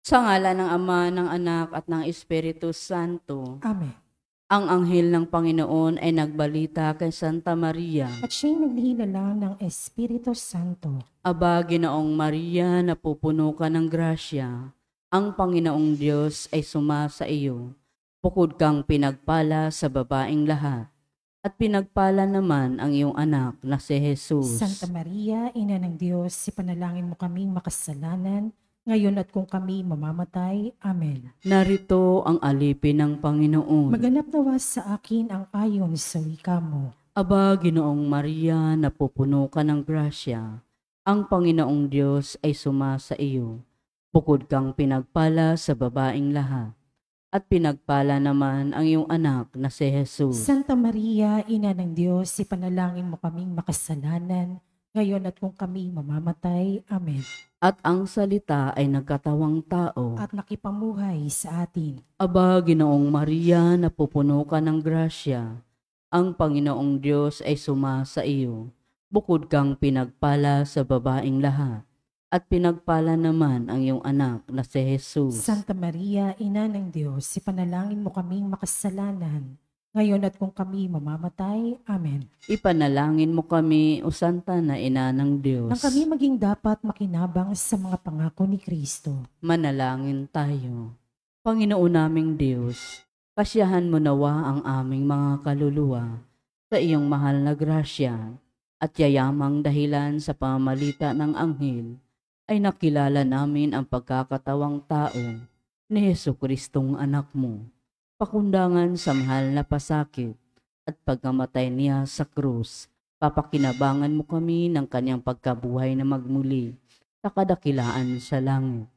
Sa ngalan ng Ama, ng Anak, at ng Espiritu Santo. Amen. Ang anghel ng Panginoon ay nagbalita kay Santa Maria. At siya'y naghihilala ng Espiritu Santo. Aba, Ginoong Maria, napupuno ka ng grasya. Ang Panginoong Diyos ay sumasa iyo. Bukod kang pinagpala sa babaeng lahat. At pinagpala naman ang iyong anak na si Jesus. Santa Maria, Ina ng Diyos, ipanalangin mo kaming makasalanan, ngayon at kung kami mamamatay. Amen. Narito ang alipin ng Panginoon. Maganap nawa sa akin ang ayon sa wika mo. Aba, Ginoong Maria, napupuno ka ng grasya. Ang Panginoong Diyos ay sumasa iyo. Bukod kang pinagpala sa babaeng lahat. At pinagpala naman ang iyong anak na si Jesus. Santa Maria, Ina ng Diyos, ipanalangin mo kaming makasalanan, ngayon at kung kami mamamatay. Amen. At ang salita ay nagkatawang tao. At nakipamuhay sa atin. Aba, Ginoong Maria, napupuno ka ng grasya. Ang Panginoong Diyos ay sumasa iyo. Bukod kang pinagpala sa babaeng lahat. At pinagpala naman ang iyong anak na si Jesus. Santa Maria, Ina ng Diyos, ipanalangin mo kaming makasalanan, ngayon at kung kami mamamatay. Amen. Ipanalangin mo kami, O Santa na Ina ng Diyos. Nang kami maging dapat makinabang sa mga pangako ni Kristo. Manalangin tayo. Panginoon naming Diyos, kasiyahan mo nawa ang aming mga kaluluwa sa iyong mahal na grasya at yayamang dahilan sa pamamalita ng anghel ay nakilala namin ang pagkakatawang tao ni Jesucristong anak mo. Pakundangan sa mahal na pasakit at pagkamatay niya sa krus, papakinabangan mo kami ng kanyang pagkabuhay na magmuli sa kadakilaan sa langit.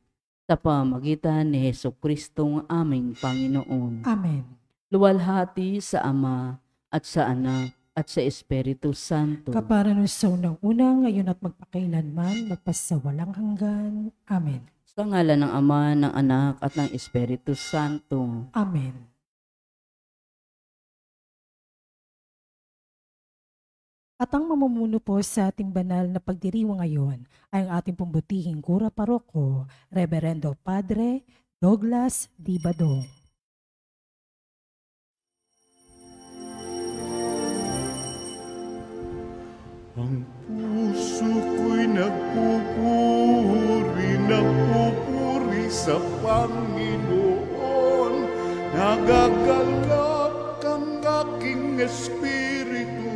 Sa pamagitan ni Jesucristong aming Panginoon. Amen. Luwalhati sa Ama at sa Anak at sa Espiritu Santo. Kapara nung sa unang-una, ngayon at magpakailanman, magpasawalang hanggan. Amen. Sa ngalan ng Ama, ng Anak at ng Espiritu Santo. Amen. At ang mamumuno po sa ating banal na pagdiriwang ngayon ay ang ating pumbutihing Kura Paroko, Reverendo Padre Douglas D. Badong. Ang puso ko'y nagpupuri sa Panginoon. Nagagalak ang aking espiritu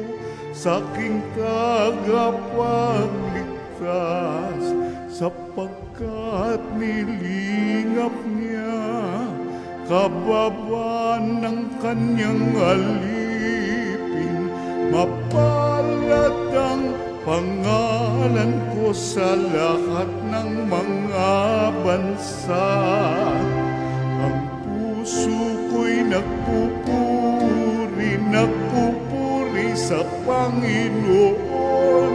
sa aking tagapagligtas, sapagkat nilingap niya kababan ng kanyang alipin. Mapalad ang pangalan ko sa lahat ng mga bansa. Ang puso ko'y nagpupuri sa Panginoon.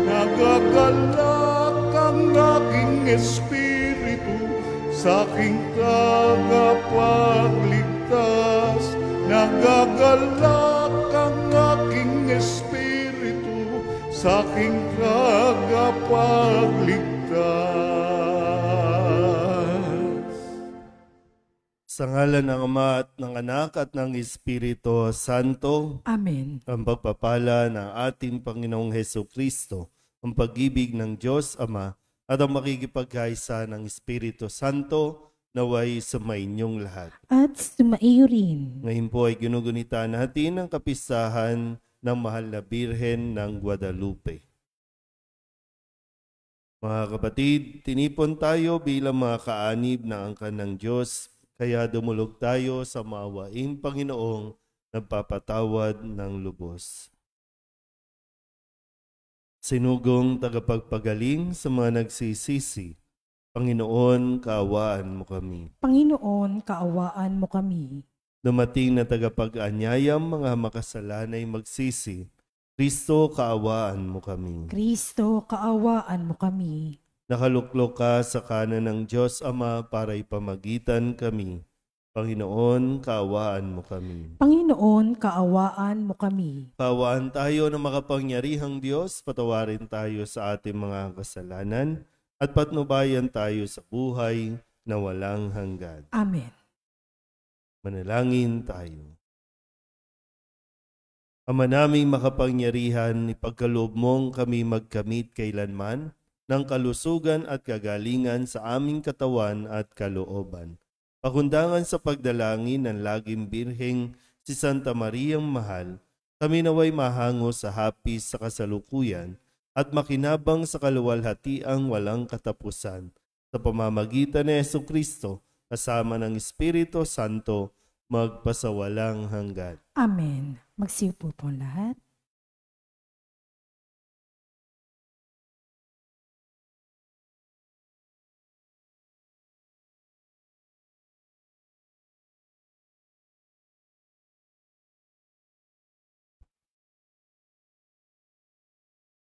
Nagagalak ang aking espiritu sa aking tagapagligtas. Nagagalak ang aking espiritu sa aking tagapagligtas. Sa ngalan ng Ama at ng Anak at ng Espiritu Santo. Amen. Ang pagpapala ng ating Panginoong Hesukristo, ang pag-ibig ng Diyos Ama at ang makikipagkaisa ng Espiritu Santo naway sumainyong lahat. At sumaiyo rin. Ngayon po ay ginugunita natin ang kapistahan ng Mahal na Birhen ng Guadalupe. Mga kapatid, tinipon tayo bilang mga kaanib ng angkan ng Diyos, kaya dumulog tayo sa maawaing Panginoong nagpapatawad ng lubos. Sinugong tagapagpagaling sa mga nagsisisi, Panginoon, kaawaan mo kami. Panginoon, kaawaan mo kami. Dumating na tagapag-anyayang mga makasalanay magsisi, Kristo, kaawaan mo kami. Kristo, kaawaan mo kami. Nakaluklok ka sa kanan ng Diyos Ama para ipamagitan kami. Panginoon, kaawaan mo kami. Panginoon, kaawaan mo kami. Kaawaan tayo ng makapangyarihang Diyos, patawarin tayo sa ating mga kasalanan, at patnubayan tayo sa buhay na walang hanggan. Amen. Manalangin tayo. Ama naming makapangyarihan, ipagkaloob mong kami magkamit kailanman ng kalusugan at kagalingan sa aming katawan at kalooban. Pakundangan sa pagdalangin ng laging birheng si Santa Mariang Mahal, kami naway mahango sa hapis sa kasalukuyan at makinabang sa kaluwalhatiang walang katapusan. Sa pamamagitan ni Jesucristo, kasama ng Espiritu Santo, magpasawalang hanggan. Amen. Magsiupo po lahat.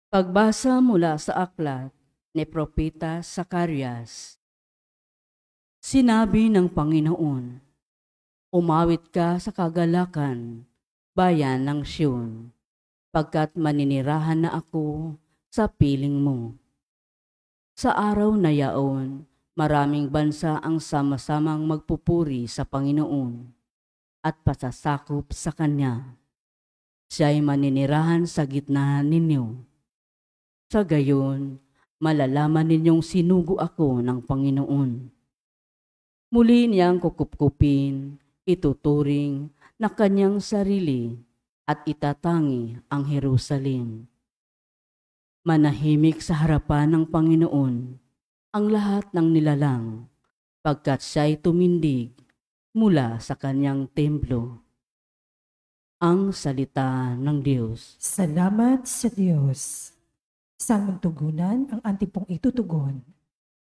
Pagbasa mula sa aklat ni Propeta Zacarias. Sinabi ng Panginoon, umawit ka sa kagalakan, bayan ng Siyon, pagkat maninirahan na ako sa piling mo. Sa araw na yaon, maraming bansa ang sama-samang magpupuri sa Panginoon at pasasakop sa Kanya. Siya'y maninirahan sa gitna ninyo. Sa gayon, malalaman ninyong sinugo ako ng Panginoon. Muli niyang kukupkupin, ituturing na kanyang sarili at itatangi ang Jerusalem. Manahimik sa harapan ng Panginoon ang lahat ng nilalang, pagkat siya'y tumindig mula sa kanyang templo. Ang salita ng Diyos. Salamat sa Diyos. Saan magtugunan ang antipong itutugon?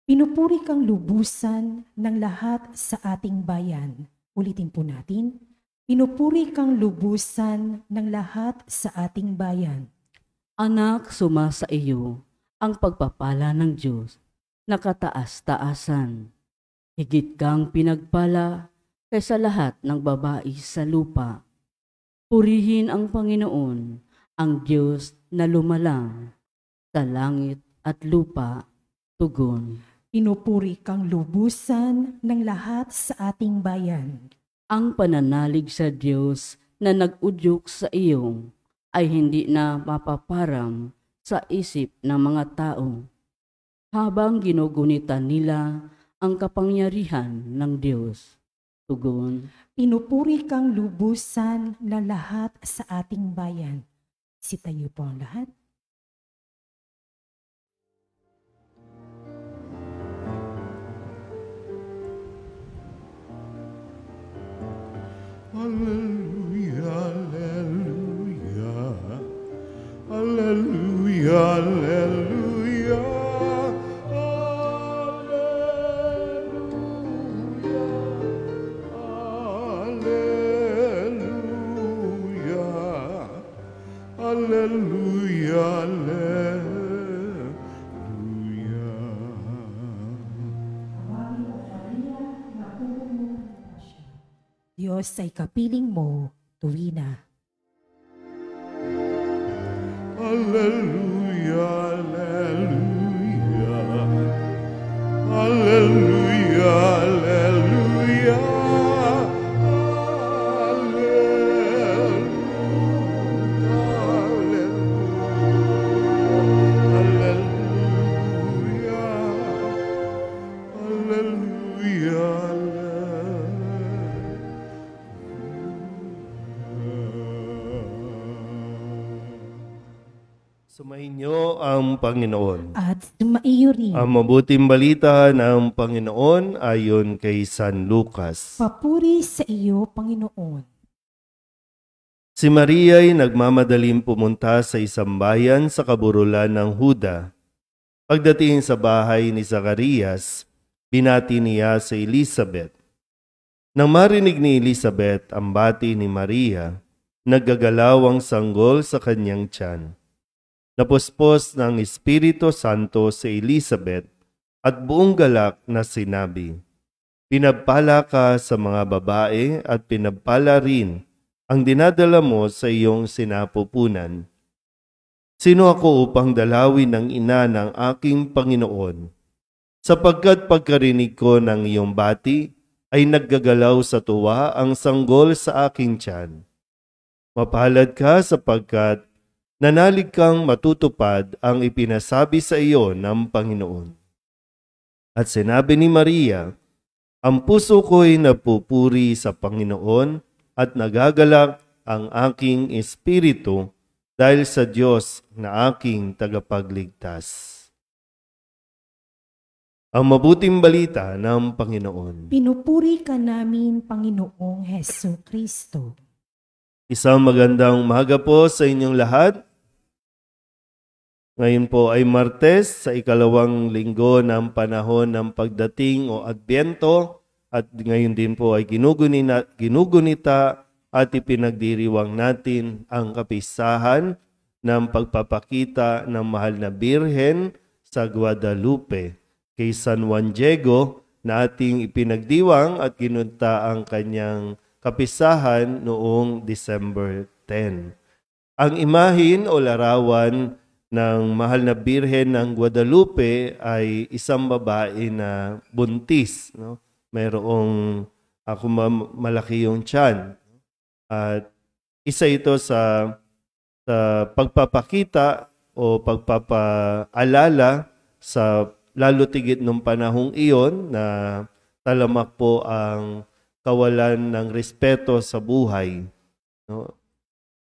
Pinupuri kang lubusan ng lahat sa ating bayan. Ulitin po natin. Pinupuri kang lubusan ng lahat sa ating bayan. Anak, sumasa iyo ang pagpapala ng Diyos na kataas-taasan. Higit kang pinagpala kaysa lahat ng babae sa lupa. Purihin ang Panginoon, ang Diyos na lumalang sa langit at lupa, tugon. Pinupuri kang lubusan ng lahat sa ating bayan. Ang pananalig sa Diyos na nag-udyok sa iyo ay hindi na mapaparam sa isip ng mga tao, habang ginugunitan nila ang kapangyarihan ng Diyos. Tugon. Pinupuri kang lubusan ng lahat sa ating bayan. Sitayo po ang lahat. Alleluia, alleluia, alleluia, alleluia, alleluia, alleluia, alleluia. Diyos ay kapiling mo, tuwina. Alleluia, alleluia, alleluia, alleluia, alleluia, Sumainyo ang Panginoon. At sumaiyo rin. Ang mabuting balita ng Panginoon ayon kay San Lucas. Papuri sa iyo, Panginoon. Si Maria ay nagmamadaling pumunta sa isang bayan sa kaburulan ng Huda. Pagdating sa bahay ni Zacarias, binati niya si Elizabeth. Nang marinig ni Elizabeth ang bati ni Maria, naggagalaw ang sanggol sa kanyang tiyan. Napuspos ng Espiritu Santo si Elizabeth at buong galak na sinabi, pinagpala ka sa mga babae at pinagpala rin ang dinadala mo sa iyong sinapupunan. Sino ako upang dalawin ng ina ng aking Panginoon? sapagkat pagkarinig ko ng iyong bati, ay naggagalaw sa tuwa ang sanggol sa aking tiyan. Mapalad ka sapagkat nanalig kang matutupad ang ipinasabi sa iyo ng Panginoon. At sinabi ni Maria, ang puso ko'y napupuri sa Panginoon at nagagalak ang aking espiritu dahil sa Diyos na aking tagapagligtas. Ang mabuting balita ng Panginoon. Pinupuri ka namin, Panginoong Hesu Kristo. Isang magandang umaga po sa inyong lahat. Ngayon po ay Martes sa ikalawang linggo ng panahon ng pagdating o Adbyento at ngayon din po ay ginugunita at ipinagdiriwang natin ang kapistahan ng pagpapakita ng mahal na Birhen sa Guadalupe kay San Juan Diego na ating ipinagdiwang at ginunta ang kanyang kapistahan noong December 10. Ang imahin o larawan ng mahal na Birhen ng Guadalupe ay isang babae na buntis. No? Mayroong malaki yung tiyan. At isa ito sa pagpapakita o pagpapaalala sa lalo tigit nung panahong iyon na talamak po ang kawalan ng respeto sa buhay. No?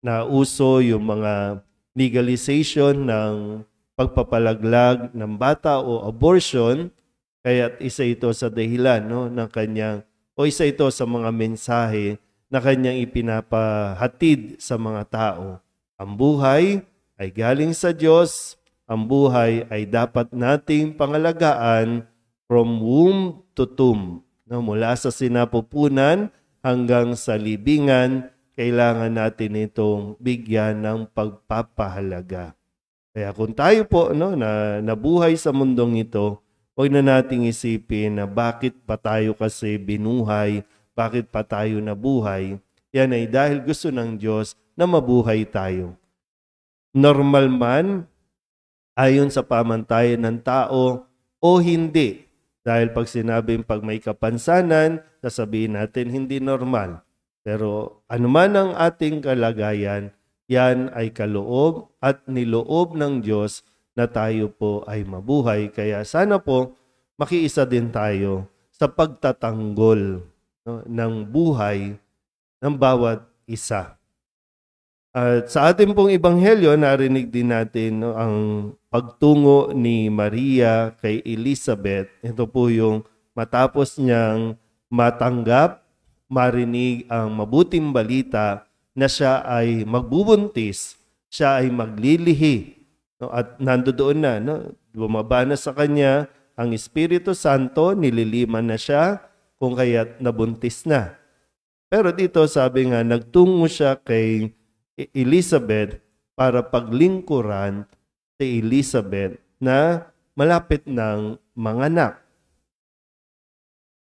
Na uso yung mga legalization ng pagpapalaglag ng bata o abortion, kaya isa ito sa dahilan ng kanyang, o isa ito sa mga mensahe na kanyang ipinapahatid sa mga tao. Ang buhay ay galing sa Diyos. Ang buhay ay dapat nating pangalagaan from womb to tomb. No, mula sa sinapupunan hanggang sa libingan, kailangan natin itong bigyan ng pagpapahalaga. Kaya kung tayo po na nabuhay sa mundong ito, huwag na nating isipin na bakit pa tayo kasi binuhay, bakit pa tayo nabuhay. Yan ay dahil gusto ng Diyos na mabuhay tayo. Normal man, ayon sa pamantayan ng tao o hindi. Dahil pag sinabing pag may kapansanan, sasabihin natin hindi normal. Pero anuman ang ating kalagayan, yan ay kaloob at niloob ng Diyos na tayo po ay mabuhay. Kaya sana po makiisa din tayo sa pagtatanggol ng buhay ng bawat isa. At sa ating pong ebanghelyo, narinig din natin ang pagtungo ni Maria kay Elizabeth. Ito po yung matapos niyang matanggap, marinig ang mabuting balita na siya ay magbubuntis, siya ay maglilihi. At nandoon na, bumaba na sa kanya ang Espiritu Santo, nililiman na siya kung kaya't nabuntis na. Pero dito sabi nga, nagtungo siya kay Elizabeth para paglingkuran si Elizabeth na malapit ng manganak.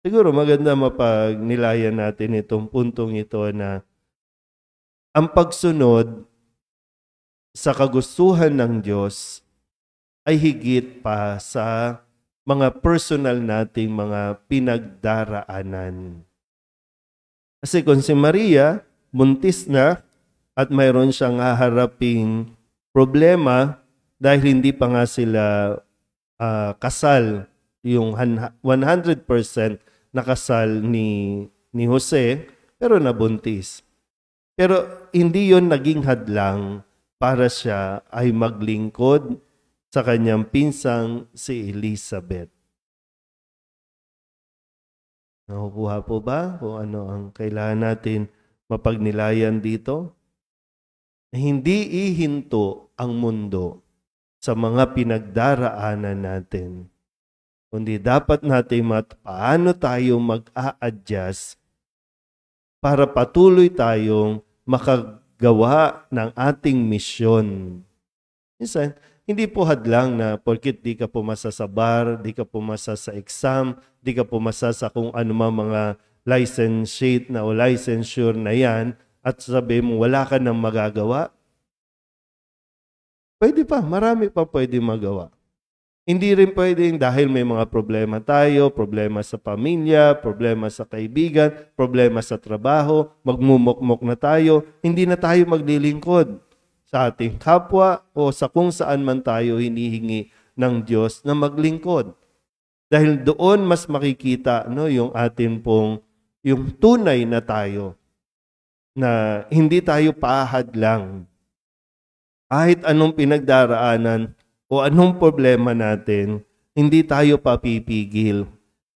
Siguro maganda mapagnilayan natin itong puntong ito na ang pagsunod sa kagustuhan ng Diyos ay higit pa sa mga personal nating mga pinagdaraanan. Kasi kung si Maria, buntis na, at mayroon siyang haharaping problema dahil hindi pa nga sila kasal, yung 100% na kasal ni Jose, pero nabuntis. Pero hindi yon naging hadlang para siya ay maglingkod sa kanyang pinsang si Elizabeth. Nakukuha po ba kung ano ang kailangan natin mapagnilayan dito? Hindi ihinto ang mundo sa mga pinagdaraanan natin. Kundi dapat natin paano tayo mag-a-adjust para patuloy tayong makagawa ng ating misyon. Minsan, hindi po hadlang na porkit di ka pumasa sa bar, di ka pumasa sa exam, di ka pumasa sa kung ano mga license sheet na o licensure na yan, at sabi mo, wala ka nang magagawa. Pwede pa, marami pa pwede magawa. Hindi rin pwedeng dahil may mga problema tayo, problema sa pamilya, problema sa kaibigan, problema sa trabaho, magmumukmok na tayo, hindi na tayo maglilingkod sa ating kapwa o sa kung saan man tayo hinihingi ng Diyos na maglingkod. Dahil doon mas makikita yung atin pong, yung tunay na tayo, na hindi tayo paahad lang. Kahit anong pinagdaraanan, o anong problema natin, hindi tayo papipigil.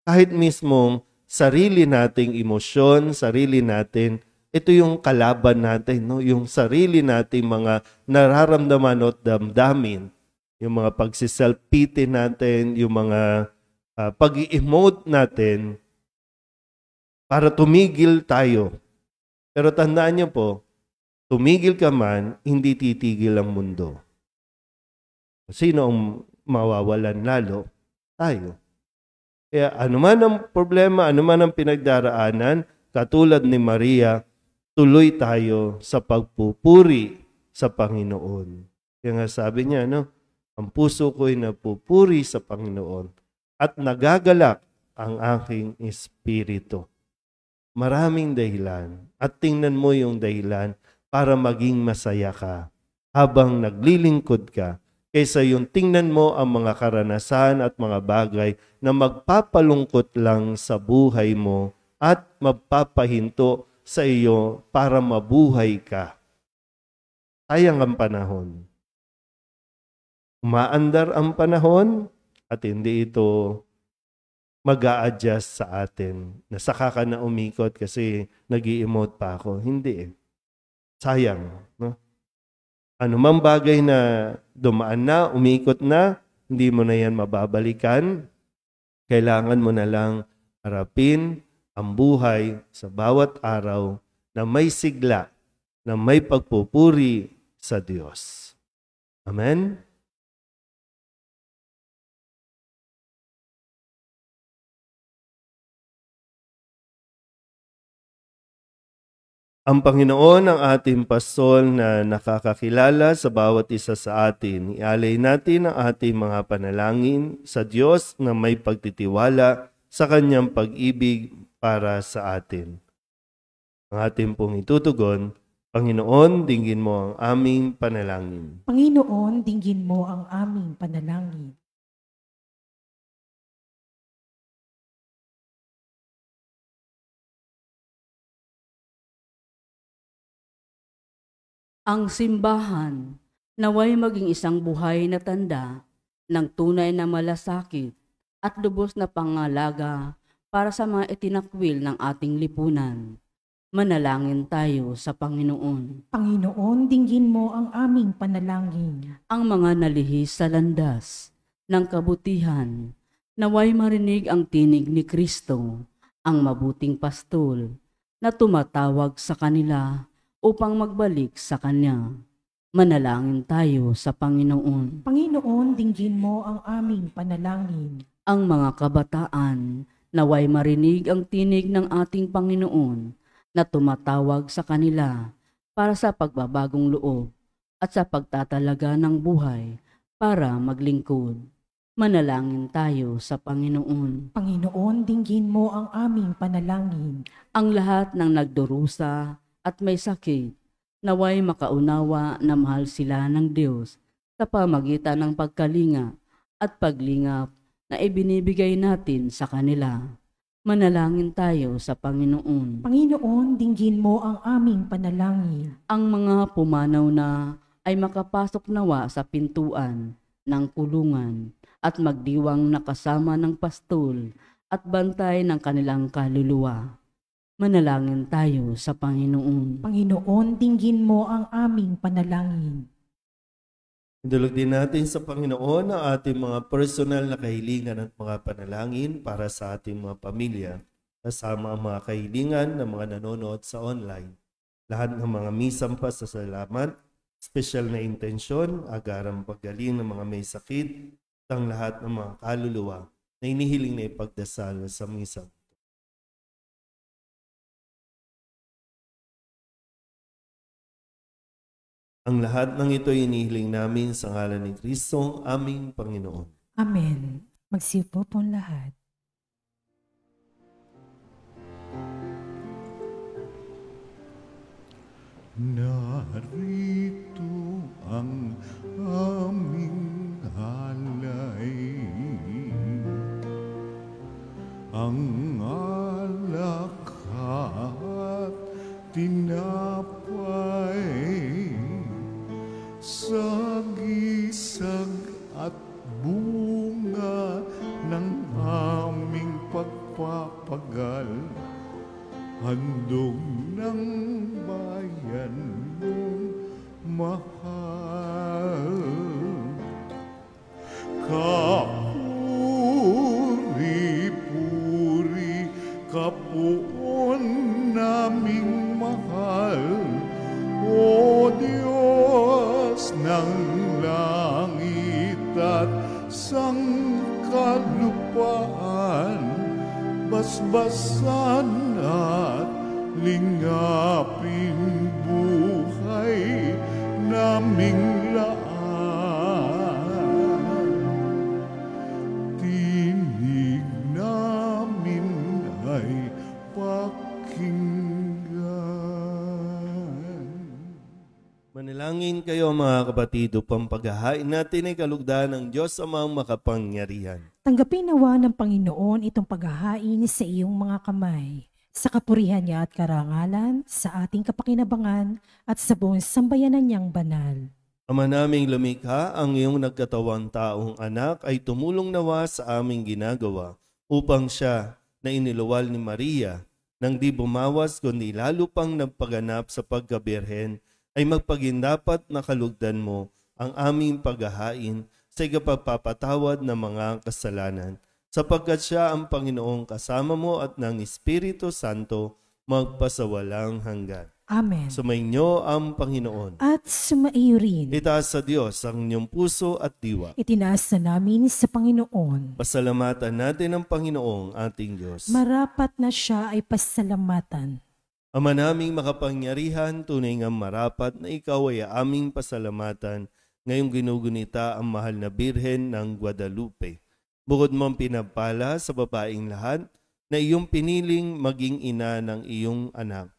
Kahit mismong sarili nating emosyon, sarili natin, ito yung kalaban natin, yung sarili nating mga nararamdaman o damdamin, yung mga pagsiself-pity natin, yung mga pag-i-emote natin, para tumigil tayo. Pero tandaan niyo po, tumigil ka man, hindi titigil ang mundo. Sino ang mawawalan lalo? Tayo. Kaya anuman ang problema, anuman ang pinagdaraanan, katulad ni Maria, tuloy tayo sa pagpupuri sa Panginoon. Kaya nga sabi niya, ang puso ko'y napupuri sa Panginoon at nagagalak ang aking espiritu. Maraming dahilan at tingnan mo yung dahilan para maging masaya ka habang naglilingkod ka. Kaysa yung tingnan mo ang mga karanasan at mga bagay na magpapalungkot lang sa buhay mo at magpapahinto sa iyo para mabuhay ka. Sayang ang panahon. Umaandar ang panahon at hindi ito mag-a-adjust sa atin. Nasaka ka na umikot kasi nag-i-emote pa ako. Hindi. Sayang. Anumang bagay na dumaan na, umikot na, hindi mo na yan mababalikan. Kailangan mo na lang harapin ang buhay sa bawat araw na may sigla, na may pagpupuri sa Diyos. Amen? Ang Panginoon ang ating pastol na nakakakilala sa bawat isa sa atin. Ialay natin ang ating mga panalangin sa Diyos na may pagtitiwala sa Kanyang pag-ibig para sa atin. Ang ating pong itutugon, Panginoon, dinggin mo ang aming panalangin. Panginoon, dinggin mo ang aming panalangin. Ang simbahan, naway maging isang buhay na tanda ng tunay na malasakit at lubos na pangalaga para sa mga itinakwil ng ating lipunan. Manalangin tayo sa Panginoon. Panginoon, dinggin mo ang aming panalangin. Ang mga nalihis sa landas ng kabutihan, naway marinig ang tinig ni Kristo, ang mabuting pastol, na tumatawag sa kanila upang magbalik sa Kanya. Manalangin tayo sa Panginoon. Panginoon, dinggin mo ang aming panalangin. Ang mga kabataan, naway marinig ang tinig ng ating Panginoon na tumatawag sa kanila para sa pagbabagong loob at sa pagtatalaga ng buhay para maglingkod. Manalangin tayo sa Panginoon. Panginoon, dinggin mo ang aming panalangin. Ang lahat ng nagdurusa at may sakit, naway makaunawa na mahal sila ng Diyos sa pamagitan ng pagkalinga at paglingap na ibinibigay natin sa kanila. Manalangin tayo sa Panginoon. Panginoon, dinggin mo ang aming panalangin. Ang mga pumanaw na ay makapasok nawa sa pintuan ng kulungan at magdiwang nakasama ng pastol at bantay ng kanilang kaluluwa. Manalangin tayo sa Panginoon. Panginoon, dinggin mo ang aming panalangin. Idulog din natin sa Panginoon ang ating mga personal na kahilingan at mga panalangin para sa ating mga pamilya, kasama ang mga kahilingan ng mga nanonood sa online. Lahat ng mga misang pasasalamat, special na intensyon, agarang paggaling ng mga may sakit, at ang lahat ng mga kaluluwa na inihiling na ipagdasal sa misa. Ang lahat ng ito inihiling namin sa ngalan ni Kristong aming Panginoon. Amen. Magsiupo po ang lahat. Narito ang aming halay, ang alak at tinapay, sagisag at bunga ng aming pagpapagal, handog ng bayan mong mahal. Kapuri-puri ka poon naming mahal, O Diyos ng langit at sangkalupaan, basbasan at lingapin buhay naming laan. Tinig namin ay pakinggan. Manalangin kayo mga kapatid upang paghahain natin ay kalugdan ng Diyos Amang makapangyarihan. Tanggapin nawa ng Panginoon itong paghahain sa iyong mga kamay, sa kapurihan niya at karangalan, sa ating kapakinabangan at sa buong sambayanan niyang banal. Ama naming lumikha, ang iyong nagkatawang taong anak ay tumulong nawa sa aming ginagawa upang siya na iniluwal ni Maria nang di bumawas kundi lalo pang nagpaganap sa pagkabirhen ay magpagindapat na kalugdan mo ang aming paghahain sa ikapagpapatawad ng mga kasalanan, sapagkat siya ang Panginoong kasama mo at ng Espiritu Santo magpasawalang hanggan. Amen. Sumainyo ang Panginoon. At sumaiyo rin. Itaas sa Diyos ang inyong puso at diwa. Itinaas na namin sa Panginoon. Pasalamatan natin ang Panginoong ating Diyos. Marapat na siya ay pasalamatan. Ama naming makapangyarihan, tunay nga marapat na ikaw ay aming pasalamatan ngayong ginugunita ang mahal na Birhen ng Guadalupe. Bukod mong pinapala sa babaeng lahat na iyong piniling maging ina ng iyong anak.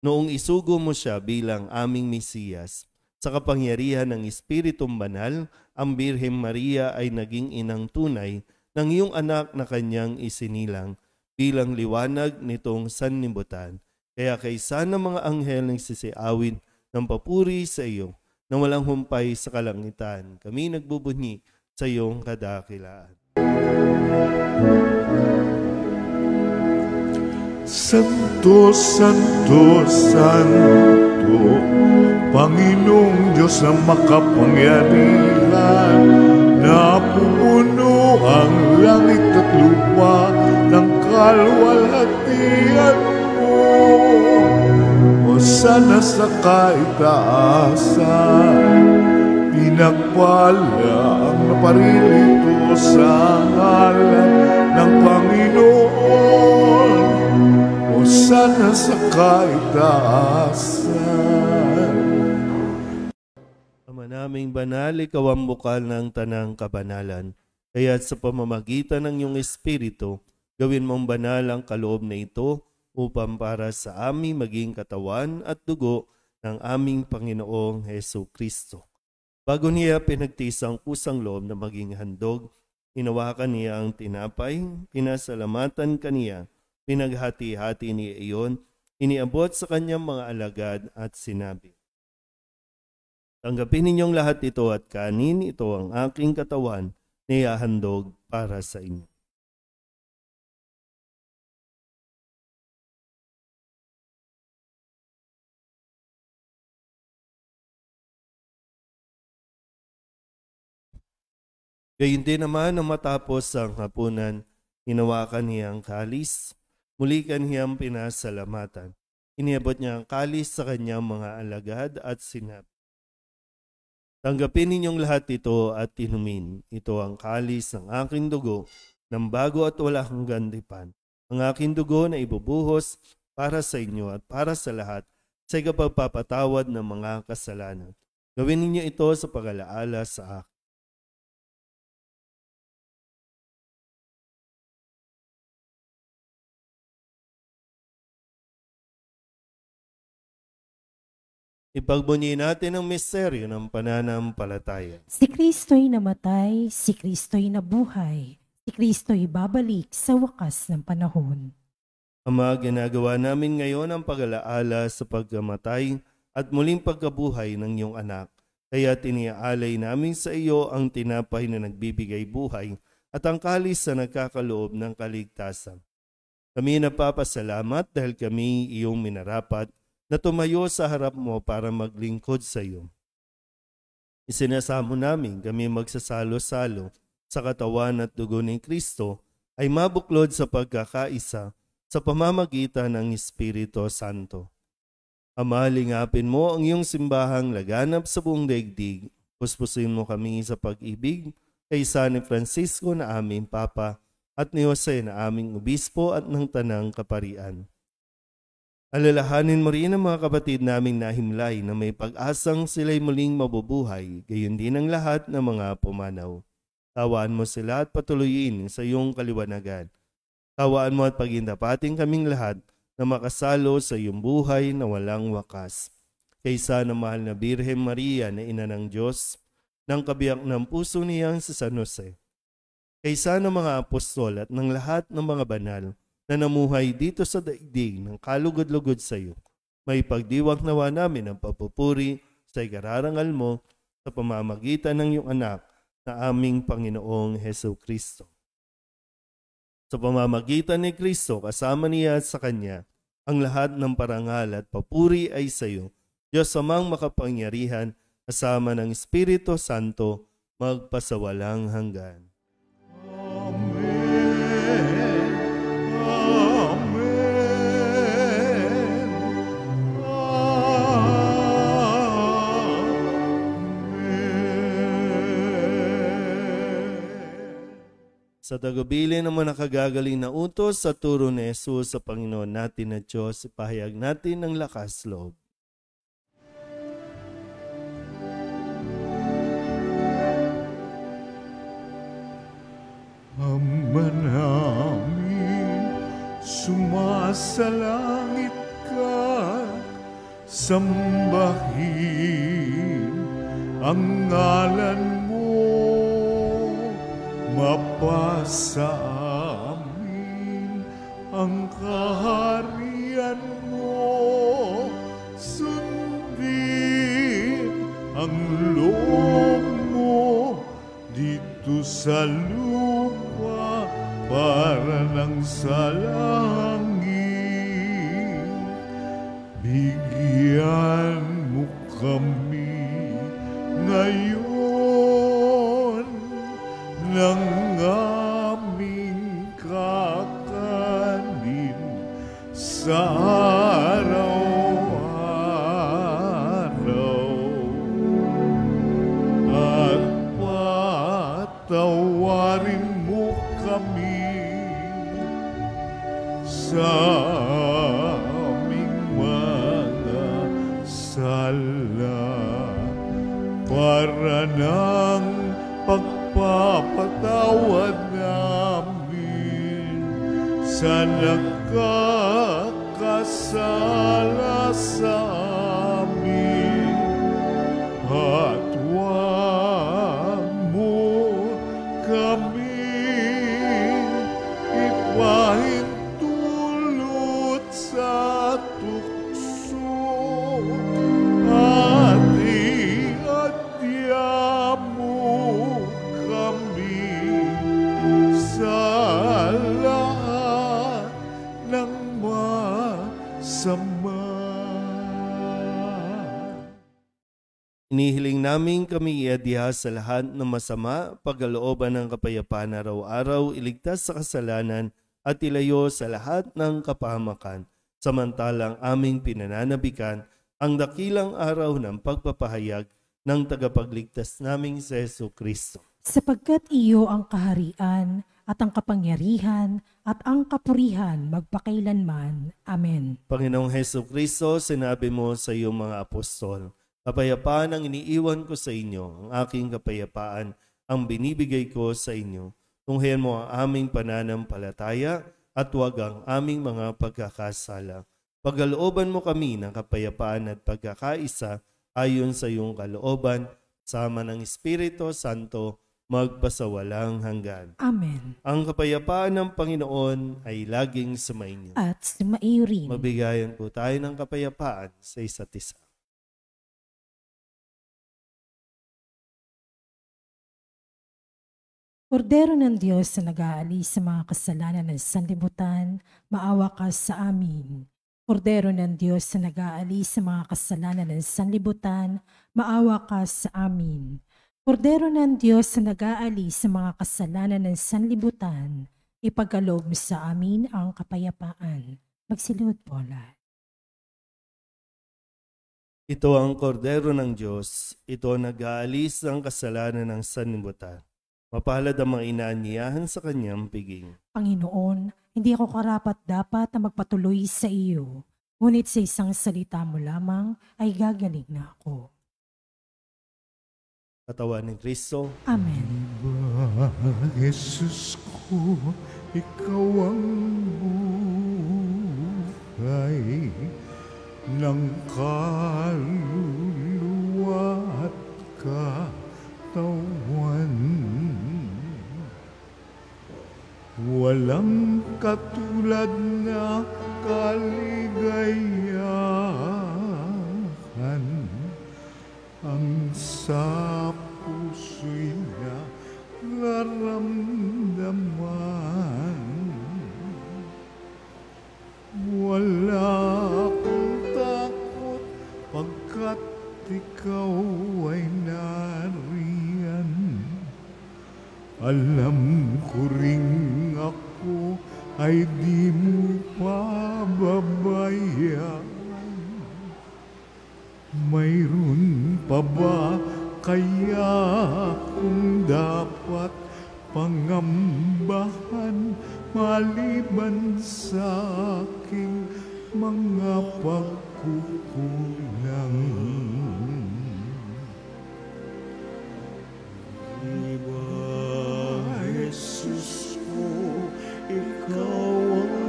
Noong isugo mo siya bilang aming Mesiyas, sa kapangyarihan ng Espiritong Banal, ang Birheng Maria ay naging inang tunay ng iyong anak na kanyang isinilang bilang liwanag nitong sanlibutan. Kaya kaysa ng mga anghel ng sisiawin ng papuri sa iyo na walang humpay sa kalangitan, kami nagbubunyi sa iyong kadakilaan. Santo, Santo, Santo, Panginoong Diyos na makapangyarihan, napupuno ang langit at lupa ng kalwalhatian mo. Hosana sa kaitaasan, pinagpala ang naparirito sa ngalan ng Panginoon. Hosana sa kaitaasan. Ama naming banal, ikaw ang bukal ng tanang kabanalan. Kaya't sa pamamagitan ng iyong Espiritu, gawin mong banal ang kaloob na ito upang para sa aming maging katawan at dugo ng aming Panginoong Hesu Kristo. Bago niya pinagtiis ang kusang loob na maging handog, hinawakan niya ang tinapay, pinasalamatan kaniya, pinaghati-hati niya iyon, iniabot sa kanyang mga alagad at sinabi, "Tanggapin ninyong lahat ito at kanin, ito ang aking katawan na ihahandog para sa inyo." Gayun din naman nang matapos ang hapunan, hinawakan niya ang kalis, muli kaniyang pinasalamatan. Iniabot niya ang kalis sa kanyang mga alagad at sinabi, "Tanggapin ninyong lahat ito at inumin. Ito ang kalis ng aking dugo, ng bago at wala hanggang dipan. Ang aking dugo na ibubuhos para sa inyo at para sa lahat sa ikapagpapatawad ng mga kasalanan. Gawin ninyo ito sa pag-alaala sa akin." Ipagbunyi natin ang misteryo ng pananampalataya. Si Kristo'y namatay, si Kristo'y nabuhay, si Kristo'y babalik sa wakas ng panahon. Ama, ginagawa namin ngayon ang pag-alaala sa pagkamatay at muling pagkabuhay ng iyong anak. Kaya tiniaalay namin sa iyo ang tinapay na nagbibigay buhay at ang kalis na nagkakaloob ng kaligtasan. Kami napapasalamat dahil kami iyong minarapat na tumayo sa harap mo para maglingkod sa iyo. Isinasamo namin kami magsasalo-salo sa katawan at dugo ni Kristo ay mabuklod sa pagkakaisa sa pamamagitan ng Espiritu Santo. Ama, lingapin mo ang iyong simbahang laganap sa buong daigdig. Puspusin mo kami sa pag-ibig kay San Francisco na aming Papa at ni Jose na aming Obispo at ng Tanang Kaparian. Alalahanin mo rin ang mga kapatid naming nahimlay na may pag-asang sila'y muling mabubuhay, gayon din ang lahat ng mga pumanaw. Tawaan mo sila at patuloyin sa iyong kaliwanagan. Tawaan mo at pagindapating kaming lahat na makasalo sa iyong buhay na walang wakas. Kaysa na mahal na Birhen Maria na ina ng Diyos, ng kabiyak ng puso niyang si San Jose. Kaysa ng mga apostol at ng lahat ng mga banal na namuhay dito sa daigdig ng kalugod-lugod sa iyo, may pagdiwang nawa namin ang papupuri sa ikararangal mo sa pamamagitan ng iyong anak na aming Panginoong Hesus Kristo. Sa pamamagitan ni Kristo, kasama niya at sa Kanya, ang lahat ng parangal at papuri ay sa iyo, Diyos Amang makapangyarihan, kasama ng Espiritu Santo, magpasawalang hanggan. Sa tagubilin ng mga nakagagaling na utos sa turo ni Jesus sa Panginoon natin na Diyos, ipahayag natin ng lakas loob. Ama namin, sumasalangit ka, sambahin ang ngalan mo, mapasa amin ang kaharian mo, sundin ang loob mo dito sa lupa para ng sa langit. Bigyan mo kami ngayon ng aming kakanin sa araw-araw, at patawarin mo kami sa aming mga sala para ng pagpapatawad namin sa nakakasala sa amin, at huwag mo kami ipahintulot sa tukso, at iadya mo kami sa lahat ng masama. Inihiling namin kami iadya sa lahat ng masama, pagkalooban ng kapayapaan araw-araw, iligtas sa kasalanan at ilayo sa lahat ng kapahamakan, samantalang aming pinananabikan ang dakilang araw ng pagpapahayag ng tagapagligtas naming si Hesus Kristo. Sapagkat iyo ang kaharian at ang kapangyarihan at ang kapurihan magpakailanman. Amen. Panginoong Hesus Kristo, sinabi mo sa iyong mga apostol, kapayapaan ang iniiwan ko sa inyo, ang aking kapayapaan ang binibigay ko sa inyo. Tunghayan mo ang aming pananampalataya at huwag ang aming mga pagkakasala. Pagkalooban mo kami ng kapayapaan at pagkakaisa ayon sa iyong kalooban, sama ng Espiritu Santo, magpasawalang hanggan. Amen. Ang kapayapaan ng Panginoon ay laging sumainyo. At sumaiyo rin. Mabigayan po tayo ng kapayapaan sa isa't isa. Kordero ng Diyos na nag-aalis sa mga kasalanan ng sanlibutan, maawa ka sa amin. Kordero ng Diyos na nag-aalis sa mga kasalanan ng sanlibutan, maawa ka sa amin. Kordero ng Diyos na nag-aalis sa mga kasalanan ng sanlibutan, ipagkaloob mo sa amin ang kapayapaan. Magsilod po lahat. Ito ang kordero ng Diyos, ito nag-aalis ng kasalanan ng sanlibutan. Mapalad ang mga inaanyayahan sa kanyang piging. Panginoon, hindi ako karapat-dapat na magpatuloy sa iyo, ngunit sa isang salita mo lamang ay gagaling na ako. Katawan ni Kristo. Amen. Jesus ko, ikaw ang buhay ng kaluluwa at katawan. Walang katulad na kaligayahan ang sa puso'y nararamdaman. Wala akong takot pagkat ikaw ay nariyan. Alam ko ring ako ay di mo pababayaan. Mayroon pa ba kaya kung dapat pangambahan maliban sa aking mga pagkukulang? Diba, Jesus ko, ikaw ang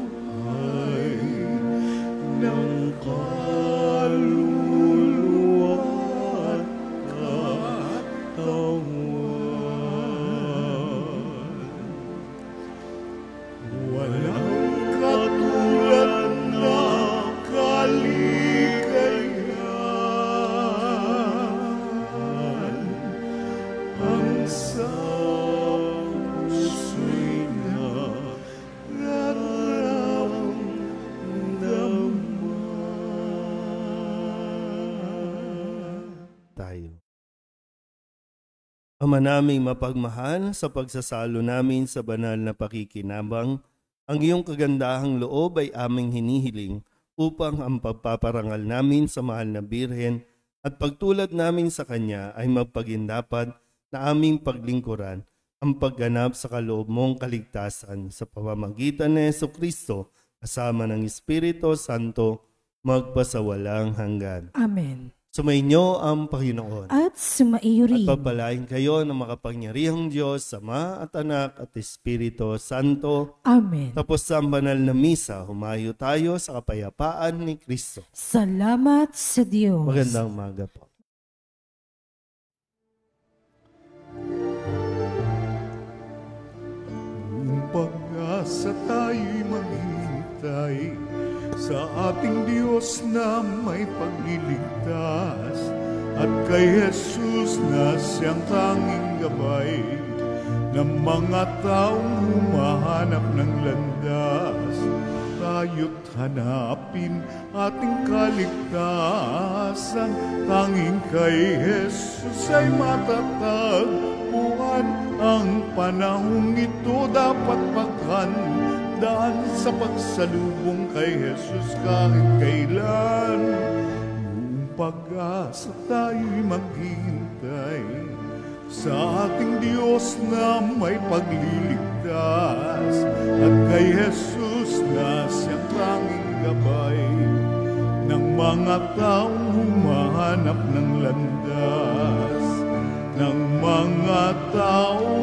buhay ng kaluluwa at katawan. Walang katulad na kaligayahan ang sa puso'y nararamdaman. Tayo. Ama naming mapagmahal, sa pagsasalo namin sa banal na pakikinabang, ang iyong kagandahang loob ay aming hinihiling upang ang pagpaparangal namin sa mahal na Birhen at pagtulad namin sa Kanya ay magpagindapat na aming paglingkuran ang pagganap sa kaloob mong kaligtasan sa pamamagitan ni Jesucristo kasama ng Espiritu Santo magpasawalang hanggan. Amen. Sumainyo ang Panginoon. At sumaiyo rin. At pagpalain kayo ng makapangyarihang Diyos, Ama at Anak at Espiritu Santo. Amen. Tapos sa banal na misa, humayo tayo sa kapayapaan ni Kristo. Salamat sa Diyos. Magandang umaga po. Kung pag-asa tayo'y maghintay sa ating Diyos na may pagliligtas at kay Jesus na siyang tanging gabay ng mga taong humahanap ng landas. Tayo't hanapin ating kaligtasan, tanging kay Jesus ay matatagpuan. Ang panahong ito dapat paghandaan sa pagsalubong kay Jesus kahit kailan. Kung pag-asa tayo'y maghintay sa ating Diyos na may pagliligtas at kay Jesus na siyang tanging gabay ng mga taong humahanap ng landas, ng mga taong